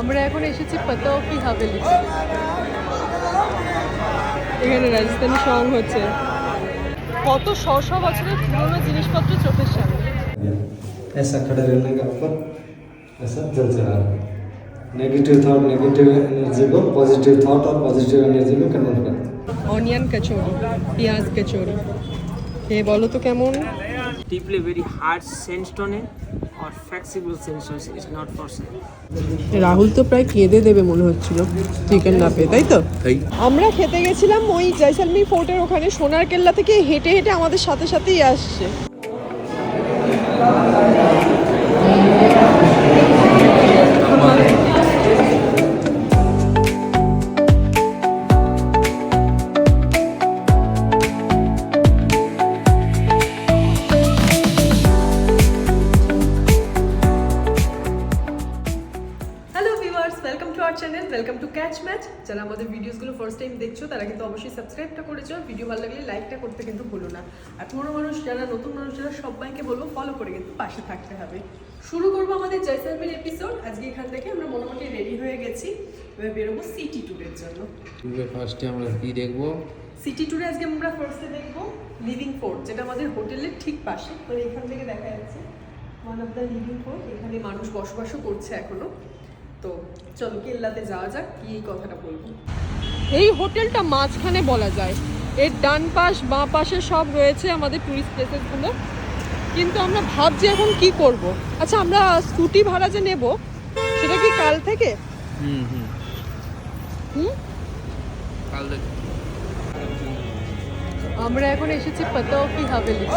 আমরা এখন এসেছি পাতাও কি হাভেলি। এখানে রাজস্থানি সং হচ্ছে, কত শ বছরের পুরনো জিনিসপত্র চোখের সামনে। ऐसा खड़े रहने के ऊपर ऐसा जल चढ़ा नेगेटिव थॉट नेगेटिव एनर्जी को पॉजिटिव थॉट और पॉजिटिव एनर्जी में कन्वर्ट करता है। অনিয়ন কচুরি, পেঁয়াজ কচুরি, খেয়ে বলো তো কেমন। Deeply very hard sandstone or flexible sandstone is not for sale. Rahul তো প্রায় কেঁদে দেবে মনে হচ্ছিল চিকেন না পেয়ে, তাই তো? আমরা খেতে গেছিলাম ওই জয়সলমীর ফোর্টের ওখানে, সোনার কেল্লা থেকে হেঁটে হেঁটে আমাদের সাথে সাথেই আসছে। Welcome to catch match. যারা আমাদের ভিডিওসগুলো ফার্স্ট টাইম দেখছো তারা কিন্তু অবশ্যই সাবস্ক্রাইবটা করেছো, ভিডিও ভালো লাগলে লাইকটা করতে কিন্তু ভুলো না। আর পুরনো মানুষ যারা, নতুন মানুষ যারা, সবাইকে বলবো ফলো করে কিন্তু পাশে থাকতে হবে। শুরু করবো আমাদের জয়সলমীর এপিসোড। আজকে এখান থেকে আমরা মোটামুটি রেডি হয়ে গেছি, এবার বেরোবো সিটি ট্যুরের জন্য। ফার্স্টে আমরা কি দেখবো? সিটি ট্যুরে আজকে আমরা ফার্স্টে দেখবো লিভিং ফোর্ট, যেটা আমাদের হোটেলের ঠিক পাশে। মানে এখান থেকে দেখা যাচ্ছে one of the living fort, এখানে মানুষ বসবাসও করছে এখনো। তো চলো কেল্লাতে যাওয়া যাক, কি এই কথাটা বলবো। এই হোটেলটা মাঝখানে বলা যায়, এর ডান পাশ বাঁ পাশে সব রয়েছে আমাদের টুরিস্ট প্লেসেসগুলো। কিন্তু আমরা ভাবছি এখন কি করব। আচ্ছা, আমরা স্কুটি ভাড়া যে নেব সেটা কি কাল থেকে? কাল থেকে। আমরা এখন এসেছি পাতাও কি হাভেলি।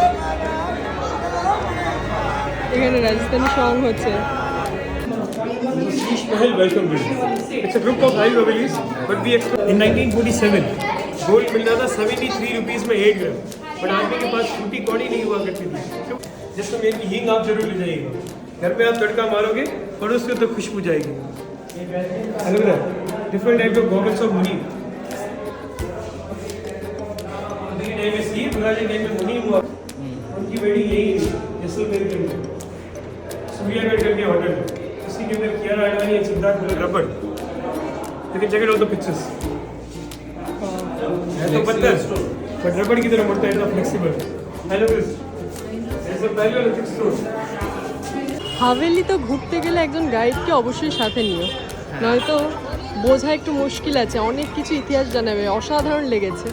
এখানে রাজস্থানি সং হচ্ছে। Sheesh Mahal welcome building. It's a group of 5 Havelis, but we in 1947 gold मिल रहा था 73 रुपीस में 8 ग्राम, बट आदमी के पास छुट्टी कौड़ी नहीं हुआ करती थी। जिसको मेन की हींग आप जरूर ले जाइएगा, घर में आप तड़का मारोगे पड़ोस से तो खुशबू जाएगी। अलग अलग different type of goggles of मुनीम। टाइम में सी पुराने टाइम में मुनीम हुआ, उनकी वेडिंग यही जैसलमेर के अंदर सूर्यागढ़ करके होटल है। उसी के अंदर कियारा आडवाणी और सिद्धार्थ रबड़, लेकिन check it out the pictures. है तो पत्थर बट रबड़ की तरह मोटा है, इतना flexible. Hello this is the value of 6 crores। Haveli তো ঘুরতে গেলে একজন গাইডকে অবশ্যই সাথে নিও, নয়তো বোঝা একটু মুশকিল আছে। অনেক কিছু ইতিহাস জানাবে, অসাধারণ লেগেছে।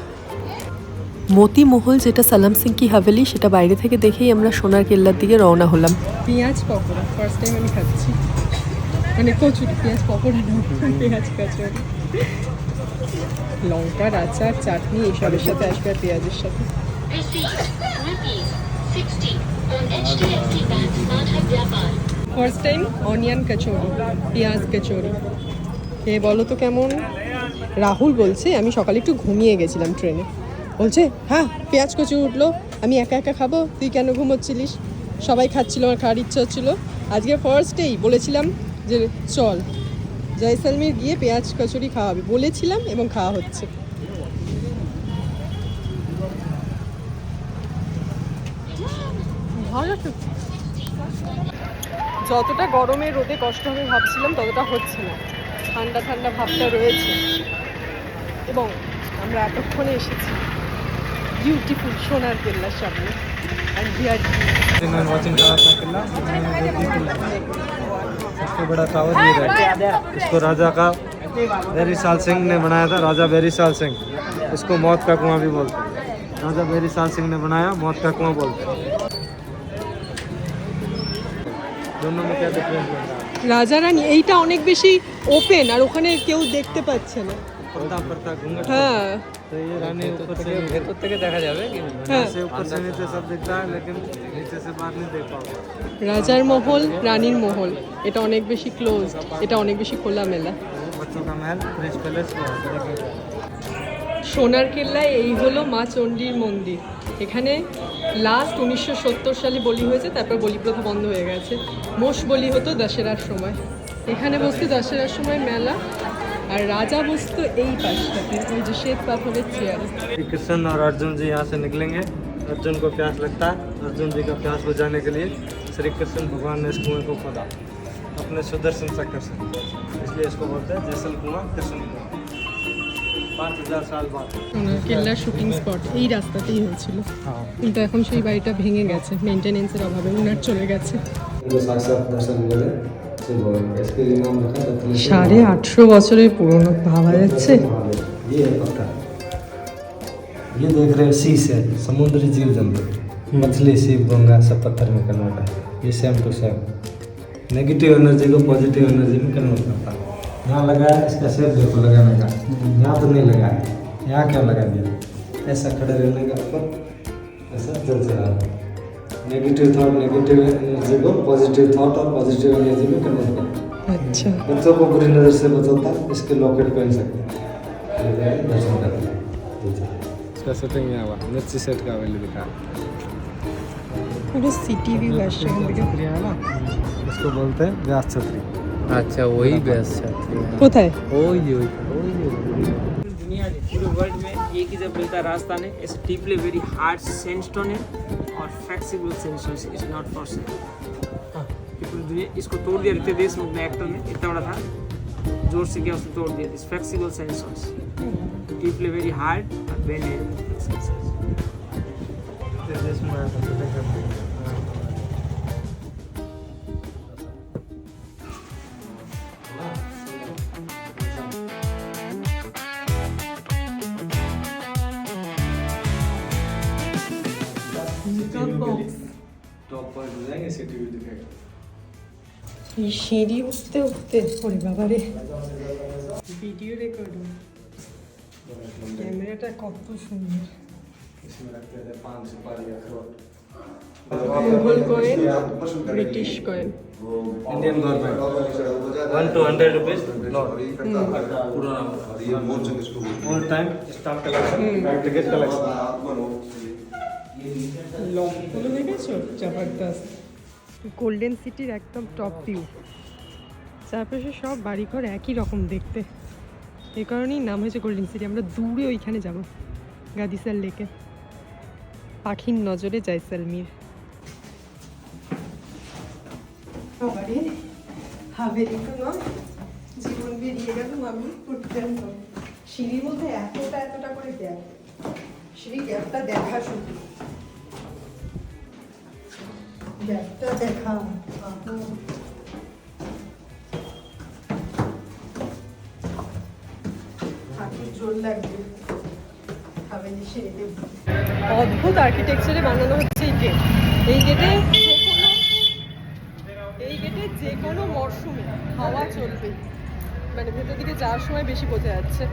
মোতি মহল, যেটা সালাম সিং কি হাভেলি, সেটা বাইরে থেকে দেখেই আমরা সোনার কেল্লার দিকে রওনা হলাম। পেঁয়াজ পকোড়া ফার্স্ট টাইম আমি খাচ্ছি, মানে কচুরি, পেঁয়াজ পকোড়া না, পেঁয়াজ কচুরি। লঙ্কার আচার, চাটনি এসবের সাথে আসবে, আর পেঁয়াজের সাথে। ফার্স্ট টাইম অনিয়ন কচুরি, পেঁয়াজ কচুরি, খেয়ে বলো তো কেমন। রাহুল বলছে আমি সকালে একটু ঘুমিয়ে গেছিলাম ট্রেনে, বলছে হ্যাঁ পেঁয়াজ কচুরি উঠলো, আমি একা একা খাবো, তুই কেন ঘুমোচ্ছিলিস? সবাই খাচ্ছিল, আমার খাওয়ার ইচ্ছা হচ্ছিলো। আজকে ফার্স্টেই বলেছিলাম যে চল জয়সলমীর গিয়ে পেঁয়াজ কচুরি খাওয়াবে, বলেছিলাম এবং খাওয়া হচ্ছে। ভালো তো, যতটা গরমে রোদে কষ্ট হবে ভাবছিলাম ততটা হচ্ছে না, ঠান্ডা ঠান্ডা ভাবটা রয়েছে। এবং আমরা এতক্ষণে এসেছি বিউটিফুল সোনার কেল্লার সামনে। सबसे बड़ा टावर ये है, इसको राजा का बेरी साल सिंह ने बनाया था, राजा बेरी साल सिंह। इसको मौत का कुआं भी बोलते हैं। राजा बेरी साल सिंह ने बनाया, मौत का कुआं बोलते हैं। दोनों में क्या डिफरेंस है? রাজা রানী এইটা অনেক বেশি ওপেন, আর ওখানে কেউ দেখতে পাচ্ছে না। पर्दा पर्दा घूंघट। হ্যাঁ तो ये रानी ऊपर से ভেতর থেকে দেখা যাবে কি? হ্যাঁ, से ऊपर से नीचे सब दिखता है, लेकिन नीचे से बाहर नहीं देख पाओगे। রাজার মহল, রানীর মহল, এটা অনেক বেশি ক্লোজ, এটা অনেক বেশি খোলামেলা। बच्चों का महल, फ्रेश पैलेस। সোনার কেল্লায় এই হলো মা চণ্ডীর মন্দির। এখানে লাস্ট 1970 সালে বলি হয়েছে, তারপর বলি প্রথা বন্ধ হয়ে গেছে। মোষ বলি হতো দশেরার সময়। এখানে বসতো দশেরার সময় মেলা, আর রাজা বসতো এই পাশটাতে, ওই যে শ্বেত পাথরের চেয়ারে। कृष्ण और अर्जुन जी यहाँ से निकलेंगे। अर्जुन को प्यास लगता है, अर्जुन जी का प्यास बुझाने के लिए श्री कृष्ण भगवान ने इस कुएं को खोदा अपने सुदर्शन चक्र से। इस इसलिए इसको बोलते हैं जैसल कुआं कृष्ण कुआं 5000 साल बाद। সোনার কেল্লার শুটিং স্পট এই রাস্তাতেই হয়েছিল, हाँ কিন্তু এখন সেই বাড়িটা ভেঙে গেছে, মেনটেনেন্সের অভাবে ওনার চলে গেছে। साक्षात दर्शन मिले तो इसके लिए नाम रखा दत्तात्रेय 850 বছরের পুরনো, ভাবা যাচ্ছে। महादेव। ये है पत्थर, ये देख रहे हो सी से समुद्री जीव जंतु मछली सीप गंगा सब पत्थर में कन्वर्ट है। ये same to same negative energy को पॉजिटिव एनर्जी में कन्वर्ट करता है। यहाँ लगा है, इसका शेप देखो लगाने का, यहाँ तो नहीं लगा है, यहाँ क्यों लगा दिया? ऐसा खड़े रहने का ऊपर ऐसा चल रहा है। नेगेटिव थॉट नेगेटिव एनर्जी को पॉजिटिव थॉट और पॉजिटिव एनर्जी में कन्वर्ट करता है। আচ্ছা, बच्चों को बुरी नज़र से बचाता है, इसके लॉकेट पहन सकते हैं। दर्शन करते हैं। इसका सेटिंग यहाँ हुआ, मिर्ची सेट का वैल्यू दिखा পুরো সিটি ভিউ আসছে এখান থেকে। छतरी है ना, इसको बोलते हैं व्यास छतरी। अच्छा वही बेस्ट छतरी है। কোথায়? वही वही दुनिया में पूरे वर्ल्ड में एक ही जब मिलता है राजस्थान है, it's deeply very hard sandstone है और फ्लेक्सिबल सैंडस्टोन है, इट्स नॉट फॉर सेल। पूरी दुनिया इसको तोड़ दिया रहते देश में, एक्टर में इतना बड़ा था, जोर से क्या उसने तोड़ दिया। This flexible sandstone deeply very hard और बेंडेड। टॉप पर जाएंगे, सिटी व्यू दिखेगा। এই সিঁড়ি উঠতে উঠতে, ওরে বাবা রে, ভিডিও রেকর্ডিং, ক্যামেরাটা কত সুন্দর। इसमें रखते थे 5 सुपारी अखरोट। Mughal coin, British coin, Indian government 1 to 100 rupees note. All time staff collection, ticket collection. লকগুলো দেখেছো? জবরদস্ত। গোল্ডেন সিটির একদম টপ ভিউ, চারপাশে সব বাড়িঘর একই রকম দেখতে, এই কারণেই নাম হয়েছে গোল্ডেন সিটি। আমরা দূরে ওইখানে যাব, গাদিসার লেকে, পাখির নজরে জয়সলমীর। বাবারে, হাভেলি তো নয়, জীবন বেরিয়ে গেল, আমি উঠতেন তো। সিঁড়ির মধ্যে এতটা করে গ্যাপ, সিঁড়ি গ্যাপটা দেখা শুধু, গ্যাপটা দেখা। হাঁটুর জোর লাগবে হাভেলি সিঁড়িতে। অদ্ভুত আর্কিটেকচারে বানানো হচ্ছে এই গেট। এই গেটে যে কোনো মরশুমে হাওয়া চলবে, মানে ভেতর দিকে যাওয়ার সময় বেশি বোঝা যাচ্ছে,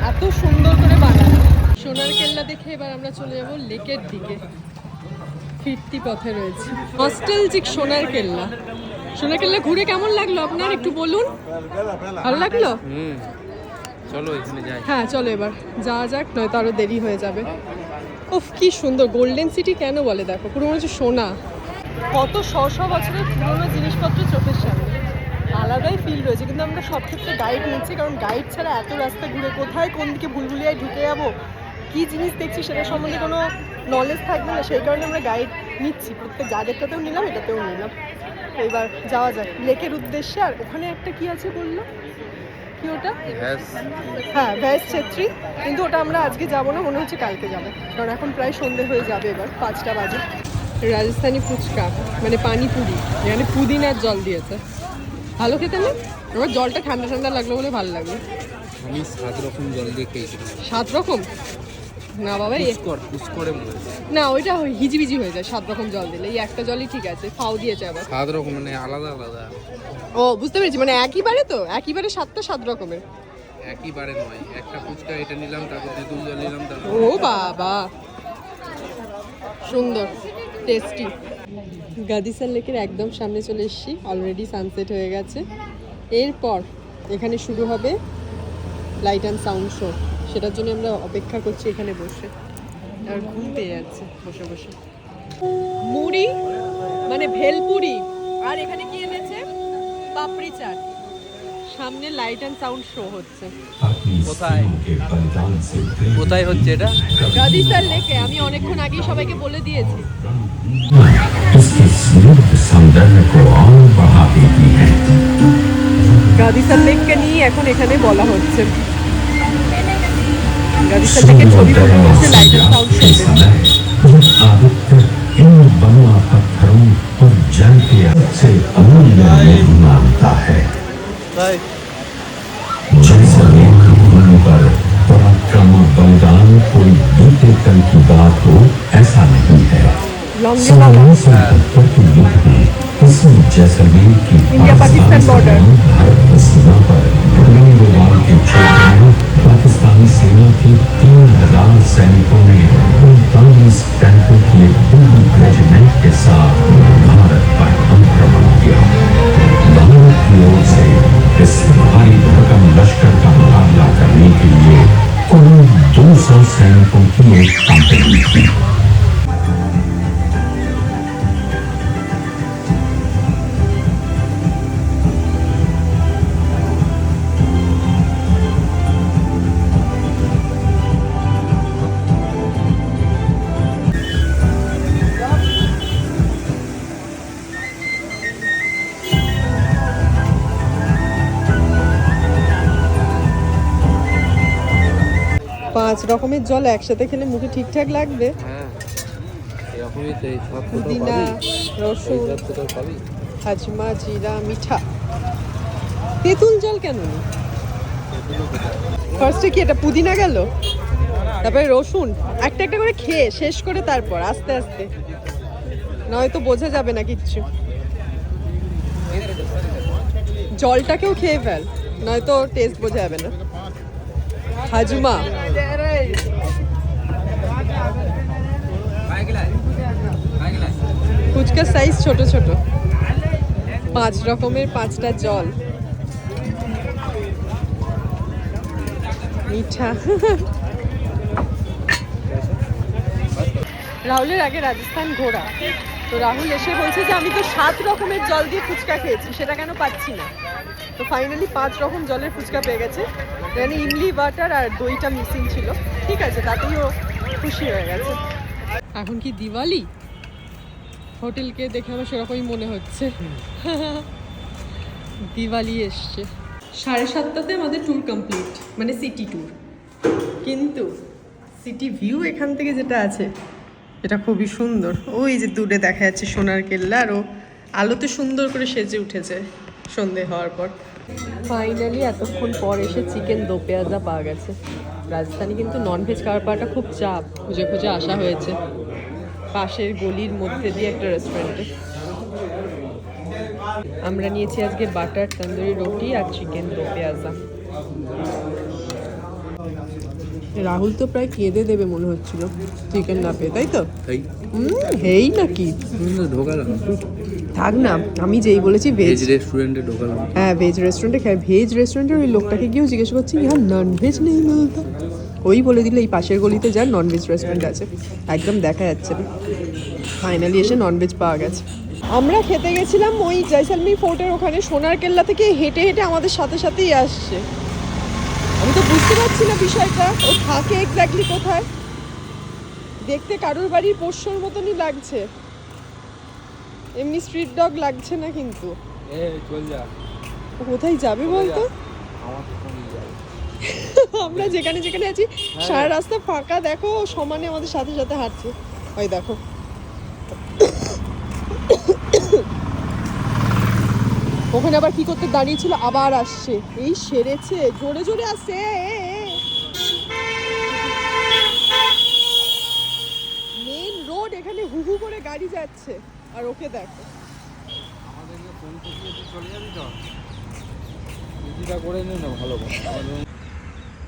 এত সুন্দর করে বানানো। সোনার কেল্লা দেখে এবার আমরা চলে যাব লেকের দিকে, ফিরতি পথে রয়েছে নস্টালজিক সোনার কেল্লা। সোনার কেল্লা ঘুরে কেমন লাগলো আপনার, একটু বলুন। ভালো লাগলো? চলো এখানে যাই। হ্যাঁ চলো এবার যাওয়া যাক, নয়তো আরো দেরি হয়ে যাবে। উফ কি সুন্দর গোল্ডেন সিটি কেন বলে, দেখো পুরো মনে হচ্ছে সোনা। কত শ বছরের পুরোনো জিনিসপত্র চোখের সামনে, আলাদাই ফিল রয়েছে। কিন্তু আমরা সব ক্ষেত্রে গাইড নিচ্ছি, কারণ গাইড ছাড়া এত রাস্তা ঘুরে কোথায় কোন দিকে ভুলভুলিয়ায় ঢুকে যাবো, কী জিনিস দেখছি সেটা সম্বন্ধে কোনো নলেজ থাকবে না, সেই কারণে আমরা গাইড নিচ্ছি। প্রত্যেক যাদেরটাতেও নিলাম, এটাতেও নিলাম। এবার যাওয়া যাক লেকের উদ্দেশ্যে। আর ওখানে একটা কি আছে বললো, কি ওটা? হ্যাঁ ভ্যাস ছেত্রী, কিন্তু ওটা আমরা আজকে যাবো না, মনে হচ্ছে কালকে যাবো, কারণ এখন প্রায় সন্ধে হয়ে যাবে, এবার 5টা বাজে। রাজস্থানি ফুচকা মানে পানিপুরি, এখানে পুদিনার জল দিয়েছে, ভালো খেতে না? আমার জলটা ঠান্ডা ঠান্ডা লাগলো বলে ভালো লাগলো। আমি 7 রকম জল দিয়ে খেয়েছিলাম। 7 রকম? না বাবা, পুষ্করে না ওইটা হিজিবিজি হয়ে যায় 7 রকম জল দিলে। এই একটা জলই ঠিক আছে, ফাও দিয়েছে আবার। 7 রকম মানে আলাদা আলাদা? ও বুঝতে পেরেছি, মানে একইবারে তো, একইবারে 7টা 7 রকমের। একইবারে নয়, একটা ফুচকা এটা নিলাম, তারপর তেঁতুল জল নিলাম, তারপর। ও বাবা, সুন্দর টেস্টি। গাদিসার লেকের একদম সামনে চলে এসেছি, অলরেডি সানসেট হয়ে গেছে। এরপর এখানে শুরু হবে লাইট অ্যান্ড সাউন্ড শো, সেটার জন্য আমরা অপেক্ষা করছি এখানে বসে। আর ঘুম পেয়ে যাচ্ছে বসে বসে। মুড়ি মানে ভেলপুরি, আর এখানে কি এনেছে, পাপড়ি চাট। সামনে লাইট অ্যান্ড সাউন্ড শো হচ্ছে। কোথায় কোথায় হচ্ছে এটা? গাদিসার লেকে। আমি অনেকক্ষণ আগেই সবাইকে বলে দিয়েছি। इसकी स्निग्ध सौंदर्य को और बढ़ा देती है। গাদিসার লেককে নিয়ে এখন এখানে বলা হচ্ছে। গাদিসার লেকের ছবি ফটো করছে লাইটার সাউন্ড इन बनुआ पत्थरों और जल के सबसे अमूल्य मानता है। जैसलमेर भूमि पर पराक्रम बलिदान कोई बीते कल की बात हो ऐसा नहीं है। की युद्ध में इसी जैसलमेर की इंडिया पाकिस्तान बॉर्डर भारत सीमा पर गंगोबाल के क्षेत्र में पाकिस्तानी सेना के 3000 सैनिकों ने 39 टैंकों के रेजिमेंट के साथ भारत पर आक्रमण किया। भारत की ओर से इस भारी भरकम लश्कर का मुकाबला करने के लिए कुल 200 सैनिकों की एक कंपनी थी। পাঁচ রকমের জল একসাথে খেলে মুখে ঠিকঠাক লাগবে। হ্যাঁ এরকমই তো, এই সব তো পুদিনা, রসুন, সব তো পাবি। হাজমা, জিরা, মিঠা। তেঁতুল জল কেন নি? ফার্স্টে কি এটা পুদিনা গেল, তারপরে রসুন, একটা একটা করে খেয়ে শেষ করে তারপর আস্তে আস্তে, নয়তো বোঝা যাবে না কিচ্ছু। জলটাকেও খেয়ে ফেল, নয়তো টেস্ট বোঝা যাবে না। হাজমা, ফুচকার সাইজ ছোট ছোট, 5 রকমের 5টা জল, মিঠা। রাহুলের আগে রাজস্থান ঘোরা, তো রাহুল এসে বলছে যে আমি তো 7 রকমের জল দিয়ে ফুচকা খেয়েছি, সেটা কেন পাচ্ছি না। তো ফাইনালি 5 রকম জলের ফুচকা পেয়ে গেছে। এখানে ইমলি বাটার আর দইটা মিসিং ছিল, ঠিক আছে, তাতেই ও খুশি হয়ে গেছে। এখন কি দিওয়ালি? হোটেলকে দেখে আমার সেরকমই মনে হচ্ছে। দিওয়ালি এসছে। 7:30টাতে আমাদের ট্যুর কমপ্লিট, মানে সিটি ট্যুর। কিন্তু সিটি ভিউ এখান থেকে যেটা আছে এটা খুবই সুন্দর। ওই যে দূরে দেখা যাচ্ছে সোনার কেল্লা, আর ও আলোতে সুন্দর করে সেজে উঠেছে সন্ধে হওয়ার পর। ফাইনালি এতক্ষণ পর এসে চিকেন দো পেঁয়াজা পাওয়া গেছে। রাজস্থানে কিন্তু ননভেজ খাওয়ার পাওয়াটা খুব চাপ, খুঁজে খুঁজে আসা হয়েছে পাশের গলির মধ্যে দিয়ে একটা রেস্টুরেন্টে। আমরা নিয়েছি আজকে বাটার তন্দুরি রুটি আর চিকেন দো পেঁয়াজা। রাহুল তো প্রায় কেঁদে দেবে মনে হচ্ছিল চিকেন না পেয়ে, তাই তো? হেই নাকি ঢোকালাম, থাক না, আমি যেই বলেছি ভেজ রেস্টুরেন্টে ঢোকালাম। হ্যাঁ ভেজ রেস্টুরেন্টে খাই। ভেজ রেস্টুরেন্টের ওই লোকটাকে গিয়েও জিজ্ঞেস করছি ইহা ননভেজ নেই মিলতা, ওই বলে দিল এই পাশের গলিতে যার ননভেজ রেস্টুরেন্ট আছে, একদম দেখা যাচ্ছে না। ফাইনালি এসে ননভেজ পাওয়া গেছে। আমরা খেতে গেছিলাম ওই জয়সলমীর ফোর্টের ওখানে, সোনার কেল্লা থেকে হেঁটে হেঁটে আমাদের সাথে সাথেই আসছে। আমি তো বুঝতে পারছি না বিষয়টা, ও থাকে এক্স্যাক্টলি কোথায়। দেখতে কারোর বাড়ির পোষ্যর মতনই লাগছে, এমনি স্ট্রিট ডগ লাগছে না। কিন্তু কোথায় যাবে বলতো? আমরা যেখানে যেখানে আছি সারা রাস্তা ফাঁকা, দেখো সমানে আমাদের সাথে সাথে হাঁটছে। ওই দেখো, ওখানে আবার কি করতে দাঁড়িয়েছিল, আবার আসছে, এই সেরেছে, জোরে জোরে আসছে। মেন রোড, এখানে হু হু করে গাড়ি যাচ্ছে, আর ওকে দেখো।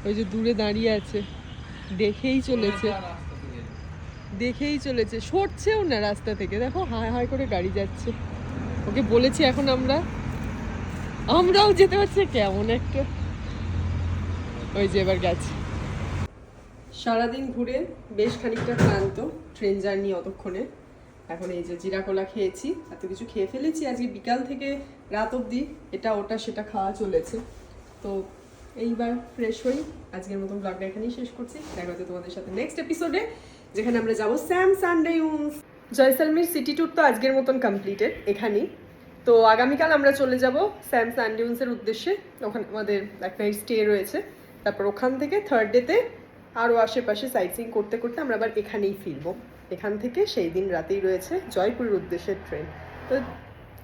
ওই যে দূরে দাঁড়িয়ে আছে, দেখেই চলেছে, সরছেও না রাস্তা থেকে। দেখো হাই হাই করে গাড়ি যাচ্ছে। ওকে বলেছি এখন আমরাও যেতে পারছি, কেমন একটা। ওই যে এবার গেছে। সারাদিন ঘুরে বেশ খানিকটা ক্লান্ত, ট্রেন জার্নি অতক্ষণে। এখন এই যে জিরা কোলা খেয়েছি, এত কিছু খেয়ে ফেলেছি আজকে বিকাল থেকে রাত অবধি, এটা ওটা সেটা খাওয়া চলেছে। তো এইবার ফ্রেশ হই, আজকের মতন ব্লগটা এখানেই শেষ করছি। দেখা হচ্ছে তোমাদের সাথে নেক্সট এপিসোডে, যেখানে আমরা যাবো স্যাম সানডেউন্স। জয়সলমীর সিটি ট্যুর তো আজকের মতন কমপ্লিটেড এখানেই। তো আগামীকাল আমরা চলে যাব স্যাম স্যান্ড ডিউন্সের উদ্দেশ্যে, ওখানে আমাদের এক নাইট স্টে রয়েছে। তারপর ওখান থেকে থার্ড ডেতে আরও আশেপাশে সাইট সিইং করতে করতে আমরা আবার এখানেই ফিরবো। এখান থেকে সেই দিন রাতেই রয়েছে জয়পুরের উদ্দেশ্যে ট্রেন। তো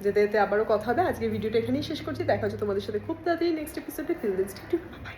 যেতে যেতে আবারও কথা হবে। আজকে ভিডিওটা এখানেই শেষ করছি, দেখা হচ্ছে তোমাদের সাথে খুব তাড়াতাড়ি নেক্সট এপিসোডে। Till then stay tuned, by.